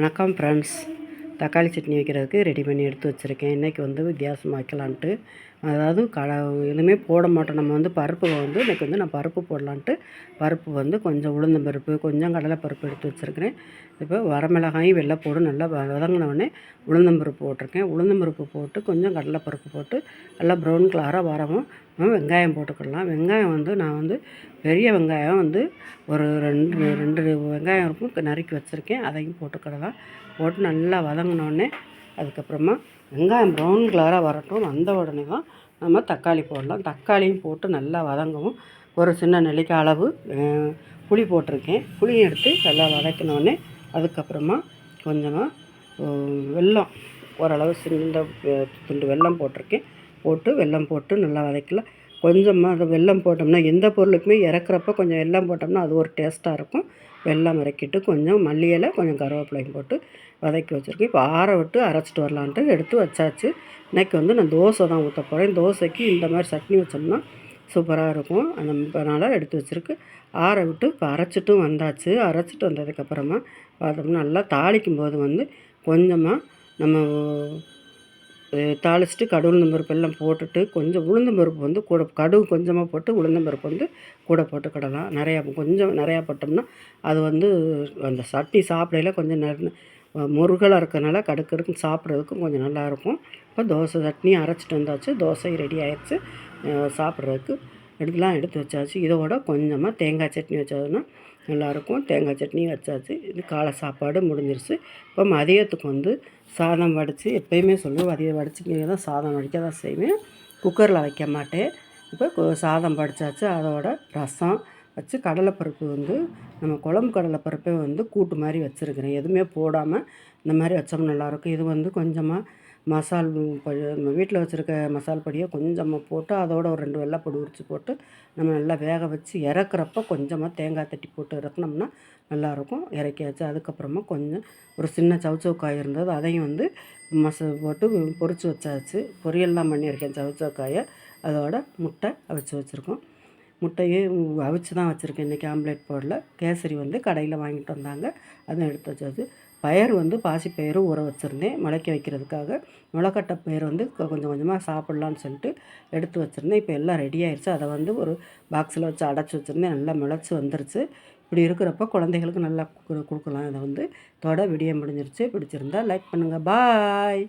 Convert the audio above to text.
வணக்கம் ஃப்ரெண்ட்ஸ். தக்காளி சட்னி வைக்கிறதுக்கு ரெடி பண்ணி எடுத்து வச்சுருக்கேன். இன்றைக்கி வித்தியாசமாக வைக்கலான்ட்டு, அதாவது எதுவுமே போட மாட்டோம். நம்ம பருப்பு இன்றைக்கி நான் பருப்பு போடலான்ட்டு பருப்பு கொஞ்சம் உளுந்தம்பருப்பு, கொஞ்சம் கடலைப்பருப்பு எடுத்து வச்சுருக்கிறேன். இப்போ வரமிளகாயும் வெள்ளைப்பூடு நல்லா வதங்கினோடனே உளுந்தம்பருப்பு போட்டிருக்கேன். உளுந்தம்பருப்பு போட்டு கொஞ்சம் கடலைப்பருப்பு போட்டு நல்லா ப்ரௌன் கலராக வரவும் வெங்காயம் போட்டுக்கிடலாம். வெங்காயம் நான் பெரிய வெங்காயம் ஒரு ரெண்டு வெங்காயம் இருக்கும் நறுக்கி வச்சுருக்கேன். அதையும் போட்டுக்கிடலாம். போட்டு நல்லா வதங்கினோடனே அதுக்கப்புறமா வெங்காயம் ப்ரௌன் கலராக வரட்டும். வந்த உடனே தான் நம்ம தக்காளி போடலாம். தக்காளியும் போட்டு நல்லா வதங்கவும் ஒரு சின்ன நெல்லிக்காய் அளவு புளி போட்டிருக்கேன். புளியும் எடுத்து நல்லா வதக்கினோடனே அதுக்கப்புறமா கொஞ்சமாக வெல்லம், ஓரளவு சின்ன துண்டு வெல்லம் போட்டிருக்கேன். வெல்லம் போட்டு நல்லா வதக்கலாம். கொஞ்சமாக அந்த வெல்லம் போட்டோம்னா எந்த பொருளுக்குமே இறக்குறப்ப கொஞ்சம் வெல்லம் போட்டோம்னா அது ஒரு டேஸ்ட்டாக இருக்கும். வெல்லம் இறக்கிட்டு கொஞ்சம் மல்லி இலை, கொஞ்சம் கருவேப்பிலையும் போட்டு வதக்கி வச்சுருக்கேன். இப்போ ஆற விட்டு அரைச்சிட்டு வரலான்ட்டு எடுத்து வச்சாச்சு. இன்றைக்கி நான் தோசை தான் ஊற்ற போகிறேன். தோசைக்கு இந்த மாதிரி சட்னி வச்சோம்னா சூப்பராக இருக்கும். அதனால் எடுத்து வச்சுருக்கு. ஆற விட்டு இப்போ அரைச்சிட்டும் வந்தாச்சு. அரைச்சிட்டு வந்ததுக்கப்புறமா பார்த்தோம்னா நல்லா தாளிக்கும் போது கொஞ்சமாக நம்ம தாளிச்சிட்டு உளுந்தம்பருப்பு எல்லாம் போட்டுட்டு கொஞ்சம் உளுந்தம்பருப்பு கூட கடுகு கொஞ்சமாக போட்டு உளுந்தம்பருப்பு கூட போட்டுக்கிடலாம். கொஞ்சம் நிறையா போட்டோம்னா அது அந்த சட்னி சாப்பிடையில கொஞ்சம் முருகலாக இருக்கிறதுனால கடுக்குன்னு சாப்பிட்றதுக்கும் கொஞ்சம் நல்லாயிருக்கும். இப்போ தோசை சட்னி அரைச்சிட்டு வந்தாச்சு. தோசை ரெடி ஆகிடுச்சு. சாப்பிட்றதுக்கு எடுத்து வச்சாச்சு. இதோட கொஞ்சமாக தேங்காய் சட்னி வச்சதுன்னா நல்லாயிருக்கும். தேங்காய் சட்னி வச்சாச்சு. இது காலை சாப்பாடு முடிஞ்சிருச்சு. இப்போ மதியத்துக்கு சாதம் வடித்து எப்போயுமே சொல்லுவேன், மதியம் வடிச்சுட்டு தான் சாதம் வடிக்க தான் செய்வேன். குக்கரில் வைக்க மாட்டேன். இப்போ சாதம் வடித்தாச்சு. அதோட ரசம் வச்சு கடலைப்பருப்பு நம்ம குழம்பு கடலைப்பருப்பே கூட்டு மாதிரி வச்சுருக்கிறேன். எதுவுமே போடாமல் இந்த மாதிரி வச்சோம் நல்லாயிருக்கும். இது கொஞ்சமாக மசால் நம்ம வீட்டில் வச்சுருக்க மசால் பொடியை கொஞ்சமாக போட்டு அதோட ஒரு 2 வெள்ளைப்பூடு உரித்து போட்டு நம்ம நல்லா வேக வச்சு இறக்குறப்ப கொஞ்சமாக தேங்காய் தட்டி போட்டு இறக்குனோம்னா நல்லாயிருக்கும். இறக்கியாச்சு. அதுக்கப்புறமா கொஞ்சம் ஒரு சின்ன சவுச்சவுக்காய் இருந்தது, அதையும் போட்டு பொரித்து வச்சாச்சு. பொரியல்லாம் பண்ணியிருக்கேன் சவுச்சவுக்காயை. அதோட முட்டை அவிச்சு வச்சுருக்கோம். முட்டையே அவிச்சு தான் வச்சுருக்கேன். இன்றைக்கி ஆம்லேட் போடல. கேசரி கடையில் வாங்கிட்டு வந்தாங்க, அதுவும் எடுத்து வச்சாச்சு. பயறு பாசிப்பயிறு ஊற வச்சுருந்தேன் முளைக்க வைக்கிறதுக்காக. முளைக்கட்டை பயிறு கொஞ்சம் கொஞ்சமாக சாப்பிட்லான்னு சொல்லிட்டு எடுத்து வச்சுருந்தேன். இப்போ எல்லாம் ரெடி ஆயிடுச்சு. அதை ஒரு பாக்ஸில் வச்சு அடைச்சி வச்சுருந்தேன். நல்லா முளைச்சி வந்துருச்சு. இப்படி இருக்கிறப்ப குழந்தைகளுக்கு நல்லா கொடுக்கலாம். இதை இதோட வீடியோ முடிஞ்சிருச்சு. பிடிச்சிருந்தா லைக் பண்ணுங்கள். பாய்.